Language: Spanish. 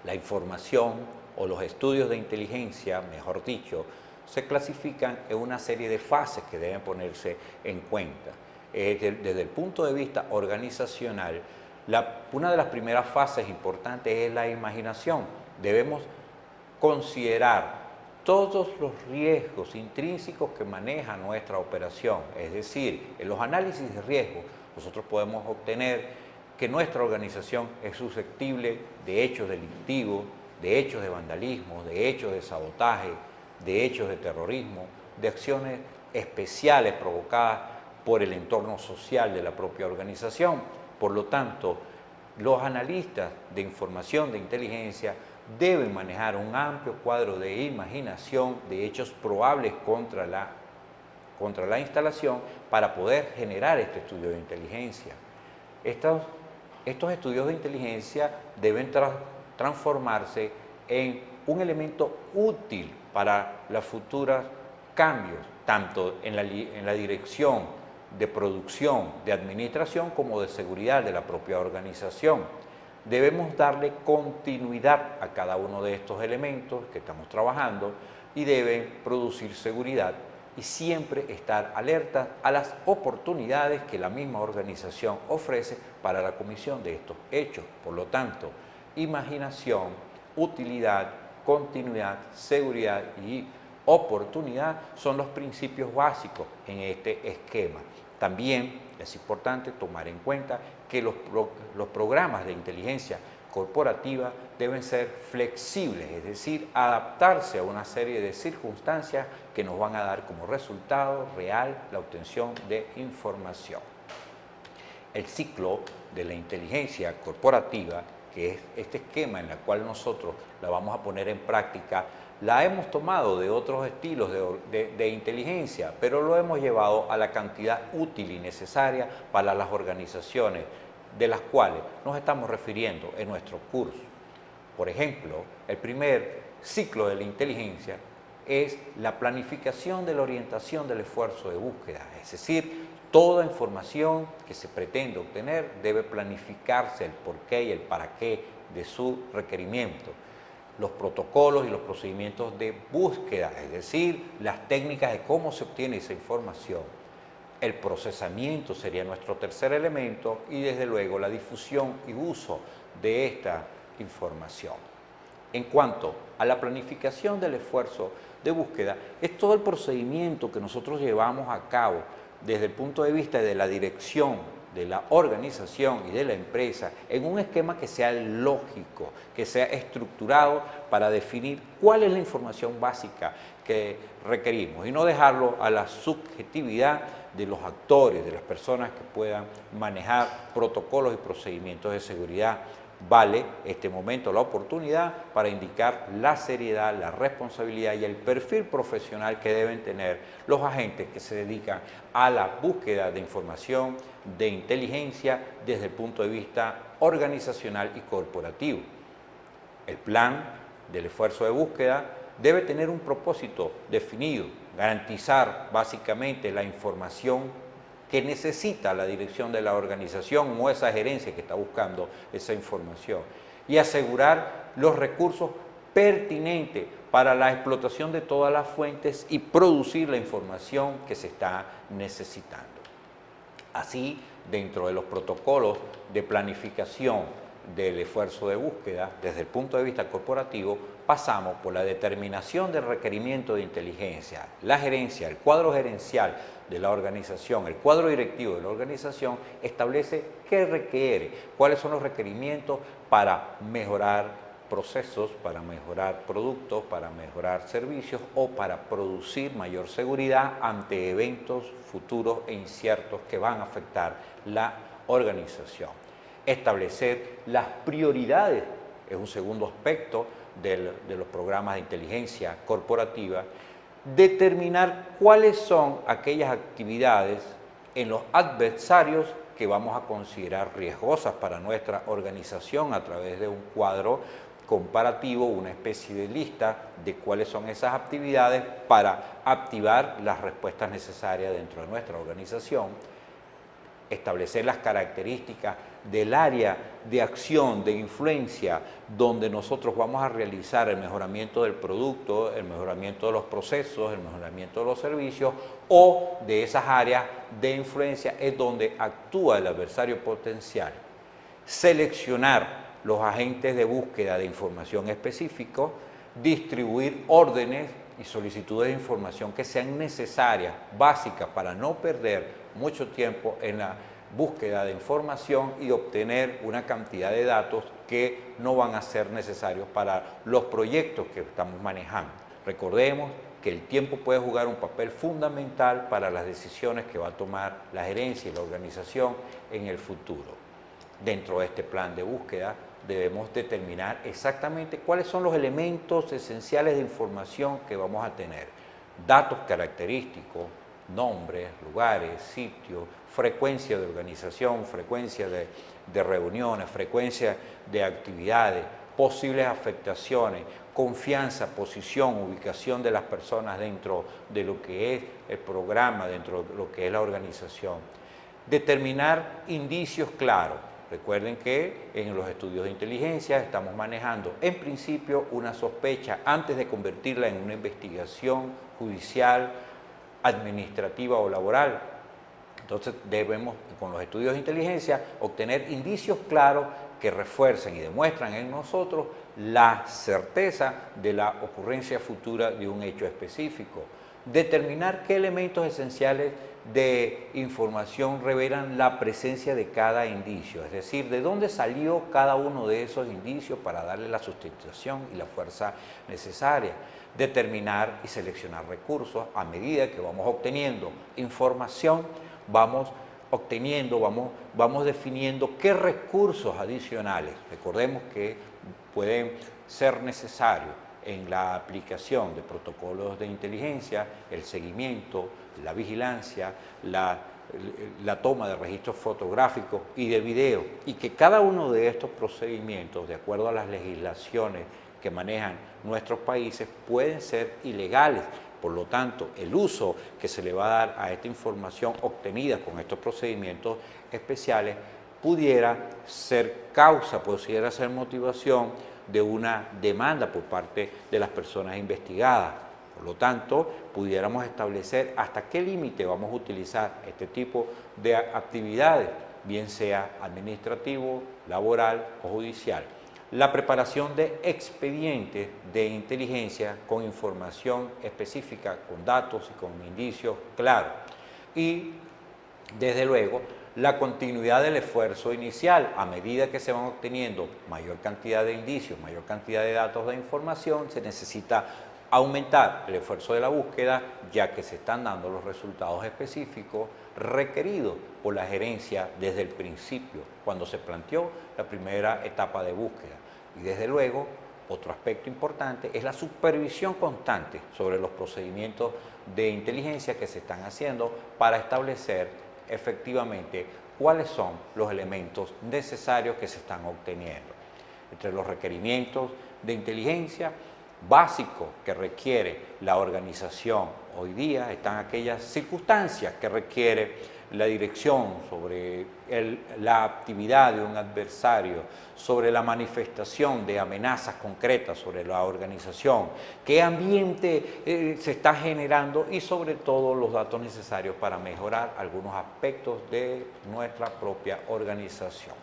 La información o los estudios de inteligencia, mejor dicho, se clasifican en una serie de fases que deben ponerse en cuenta. Desde el punto de vista organizacional, una de las primeras fases importantes es la imaginación. Debemos considerar todos los riesgos intrínsecos que maneja nuestra operación. Es decir, en los análisis de riesgo nosotros podemos obtener que nuestra organización es susceptible de hechos delictivos, de hechos de vandalismo, de hechos de sabotaje, de hechos de terrorismo, de acciones especiales provocadas por el entorno social de la propia organización. Por lo tanto, los analistas de información de inteligencia deben manejar un amplio cuadro de imaginación de hechos probables contra la instalación para poder generar este estudio de inteligencia. Estos estudios de inteligencia deben transformarse en un elemento útil para los futuros cambios, tanto en la dirección de producción, de administración, como de seguridad de la propia organización. Debemos darle continuidad a cada uno de estos elementos que estamos trabajando y deben producir seguridad y siempre estar alerta a las oportunidades que la misma organización ofrece para la comisión de estos hechos. Por lo tanto, imaginación, utilidad, continuidad, seguridad y oportunidad son los principios básicos en este esquema. También es importante tomar en cuenta que los programas de inteligencia corporativa deben ser flexibles, es decir, adaptarse a una serie de circunstancias que nos van a dar como resultado real la obtención de información. El ciclo de la inteligencia corporativa, que es este esquema en el cual nosotros la vamos a poner en práctica, la hemos tomado de otros estilos de inteligencia, pero lo hemos llevado a la cantidad útil y necesaria para las organizaciones de las cuales nos estamos refiriendo en nuestro curso. Por ejemplo, el primer ciclo de la inteligencia es la planificación de la orientación del esfuerzo de búsqueda, es decir, toda información que se pretende obtener debe planificarse el porqué y el para qué de su requerimiento. Los protocolos y los procedimientos de búsqueda, es decir, las técnicas de cómo se obtiene esa información. El procesamiento sería nuestro tercer elemento y desde luego la difusión y uso de esta información. En cuanto a la planificación del esfuerzo de búsqueda, es todo el procedimiento que nosotros llevamos a cabo desde el punto de vista de la dirección de la organización y de la empresa en un esquema que sea lógico, que sea estructurado para definir cuál es la información básica que requerimos y no dejarlo a la subjetividad de los actores, de las personas que puedan manejar protocolos y procedimientos de seguridad. Vale este momento la oportunidad para indicar la seriedad, la responsabilidad y el perfil profesional que deben tener los agentes que se dedican a la búsqueda de información, de inteligencia desde el punto de vista organizacional y corporativo. El plan del esfuerzo de búsqueda debe tener un propósito definido, garantizar básicamente la información que necesita la dirección de la organización o esa gerencia que está buscando esa información y asegurar los recursos pertinentes para la explotación de todas las fuentes y producir la información que se está necesitando. Así, dentro de los protocolos de planificación del esfuerzo de búsqueda, desde el punto de vista corporativo, pasamos por la determinación del requerimiento de inteligencia, la gerencia, el cuadro gerencial de la organización, el cuadro directivo de la organización establece qué requiere, cuáles son los requerimientos para mejorar procesos, para mejorar productos, para mejorar servicios o para producir mayor seguridad ante eventos futuros e inciertos que van a afectar la organización. Establecer las prioridades es un segundo aspecto de los programas de inteligencia corporativa. Determinar cuáles son aquellas actividades en los adversarios que vamos a considerar riesgosas para nuestra organización a través de un cuadro comparativo, una especie de lista de cuáles son esas actividades para activar las respuestas necesarias dentro de nuestra organización. establecer las características del área de acción, de influencia, donde nosotros vamos a realizar el mejoramiento del producto, el mejoramiento de los procesos, el mejoramiento de los servicios, o de esas áreas de influencia es donde actúa el adversario potencial. Seleccionar los agentes de búsqueda de información específicos, distribuir órdenes y solicitudes de información que sean necesarias, básicas, para no perder mucho tiempo en la búsqueda de información y obtener una cantidad de datos que no van a ser necesarios para los proyectos que estamos manejando. Recordemos que el tiempo puede jugar un papel fundamental para las decisiones que va a tomar la gerencia y la organización en el futuro. Dentro de este plan de búsqueda debemos determinar exactamente cuáles son los elementos esenciales de información que vamos a tener. Datos característicos, nombres, lugares, sitios, frecuencia de organización, frecuencia de reuniones, frecuencia de actividades, posibles afectaciones, confianza, posición, ubicación de las personas dentro de lo que es el programa, dentro de lo que es la organización. Determinar indicios claros. Recuerden que en los estudios de inteligencia estamos manejando en principio una sospecha antes de convertirla en una investigación judicial, administrativa o laboral. Entonces debemos, con los estudios de inteligencia, obtener indicios claros que refuercen y demuestran en nosotros la certeza de la ocurrencia futura de un hecho específico. Determinar qué elementos esenciales de información revelan la presencia de cada indicio, es decir, de dónde salió cada uno de esos indicios para darle la sustentación y la fuerza necesaria. Determinar y seleccionar recursos a medida que vamos obteniendo información, vamos definiendo qué recursos adicionales. Recordemos que pueden ser necesarios en la aplicación de protocolos de inteligencia, el seguimiento, la vigilancia, la toma de registros fotográficos y de video, y que cada uno de estos procedimientos, de acuerdo a las legislaciones que manejan nuestros países, pueden ser ilegales. Por lo tanto, el uso que se le va a dar a esta información obtenida con estos procedimientos especiales pudiera ser causa, pudiera ser motivación de una demanda por parte de las personas investigadas. Por lo tanto, pudiéramos establecer hasta qué límite vamos a utilizar este tipo de actividades, bien sea administrativo, laboral o judicial. La preparación de expedientes de inteligencia con información específica, con datos y con indicios claros. Y, desde luego, la continuidad del esfuerzo inicial. A medida que se van obteniendo mayor cantidad de indicios, mayor cantidad de datos de información, se necesita aumentar el esfuerzo de la búsqueda, ya que se están dando los resultados específicos requeridos por la gerencia desde el principio, cuando se planteó la primera etapa de búsqueda. Y desde luego, otro aspecto importante es la supervisión constante sobre los procedimientos de inteligencia que se están haciendo para establecer efectivamente cuáles son los elementos necesarios que se están obteniendo. Entre los requerimientos de inteligencia básicos que requiere la organización hoy día están aquellas circunstancias que requiere la dirección sobre la actividad de un adversario, sobre la manifestación de amenazas concretas sobre la organización, qué ambiente se está generando y sobre todo los datos necesarios para mejorar algunos aspectos de nuestra propia organización.